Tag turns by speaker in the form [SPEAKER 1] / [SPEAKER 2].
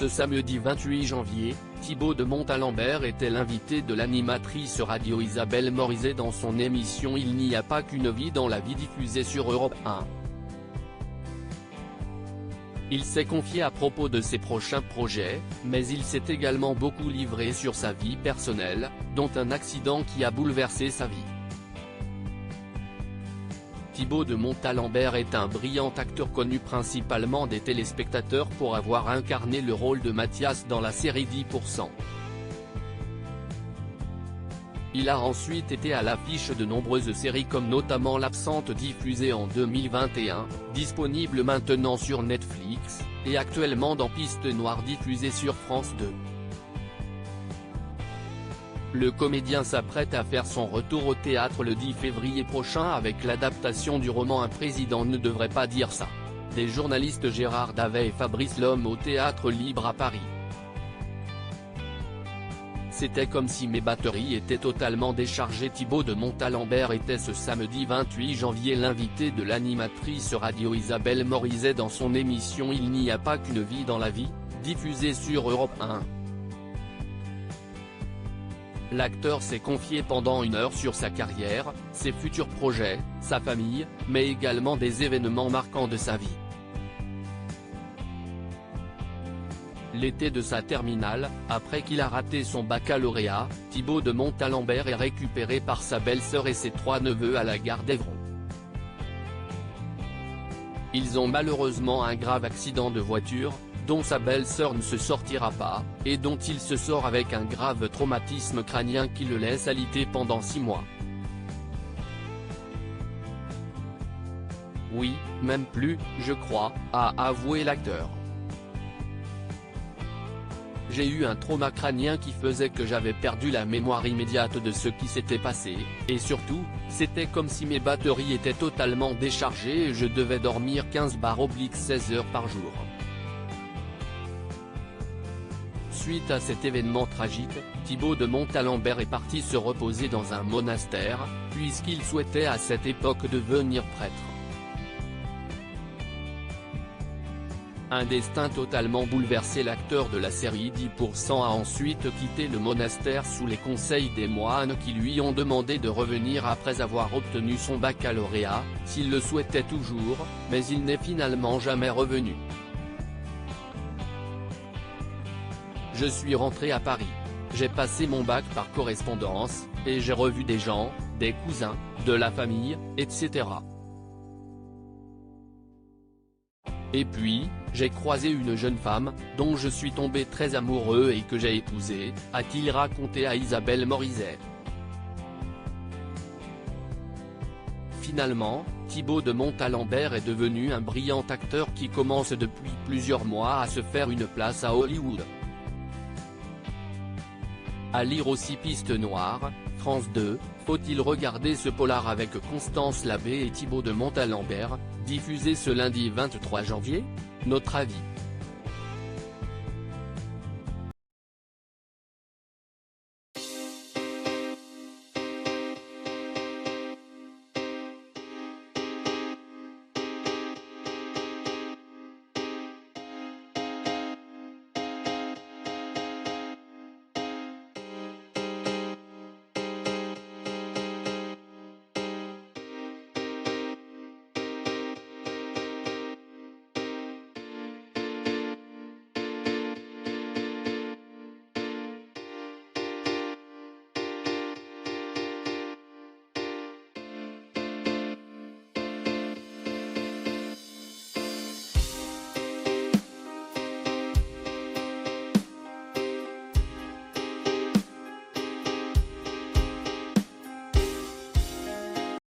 [SPEAKER 1] Ce samedi 28 janvier, Thibaut de Montalembert était l'invité de l'animatrice radio Isabelle Morizet dans son émission Il n'y a pas qu'une vie dans la vie diffusée sur Europe 1. Il s'est confié à propos de ses prochains projets, mais il s'est également beaucoup livré sur sa vie personnelle, dont un accident qui a bouleversé sa vie. Thibaut de Montalembert est un brillant acteur connu principalement des téléspectateurs pour avoir incarné le rôle de Mathias dans la série 10%. Il a ensuite été à l'affiche de nombreuses séries comme notamment L'Absente diffusée en 2021, disponible maintenant sur Netflix, et actuellement dans Piste Noire diffusée sur France 2. Le comédien s'apprête à faire son retour au théâtre le 10 février prochain avec l'adaptation du roman Un président ne devrait pas dire ça, des journalistes Gérard Davet et Fabrice Lhomme au Théâtre Libre à Paris. C'était comme si mes batteries étaient totalement déchargées. Thibaut de Montalembert était ce samedi 28 janvier l'invité de l'animatrice radio Isabelle Morizet dans son émission Il n'y a pas qu'une vie dans la vie, diffusée sur Europe 1. L'acteur s'est confié pendant 1 heure sur sa carrière, ses futurs projets, sa famille, mais également des événements marquants de sa vie. L'été de sa terminale, après qu'il a raté son baccalauréat, Thibaut de Montalembert est récupéré par sa belle-sœur et ses 3 neveux à la gare d'Evron. Ils ont malheureusement un grave accident de voiture, dont sa belle-sœur ne se sortira pas, et dont il se sort avec un grave traumatisme crânien qui le laisse alité pendant 6 mois. Oui, même plus, je crois, a avoué l'acteur. J'ai eu un trauma crânien qui faisait que j'avais perdu la mémoire immédiate de ce qui s'était passé, et surtout, c'était comme si mes batteries étaient totalement déchargées et je devais dormir 15/16 heures par jour. Suite à cet événement tragique, Thibaut de Montalembert est parti se reposer dans un monastère, puisqu'il souhaitait à cette époque devenir prêtre. Un destin totalement bouleversé. L'acteur de la série 10% a ensuite quitté le monastère sous les conseils des moines qui lui ont demandé de revenir après avoir obtenu son baccalauréat, s'il le souhaitait toujours, mais il n'est finalement jamais revenu. Je suis rentré à Paris. J'ai passé mon bac par correspondance, et j'ai revu des gens, des cousins, de la famille, etc. Et puis, j'ai croisé une jeune femme, dont je suis tombé très amoureux et que j'ai épousée, a-t-il raconté à Isabelle Morizet. Finalement, Thibaut de Montalembert est devenu un brillant acteur qui commence depuis plusieurs mois à se faire une place à Hollywood. À lire aussi Piste Noire, France 2, faut-il regarder ce polar avec Constance Labbé et Thibaut de Montalembert, diffusé ce lundi 23 janvier ? Notre avis.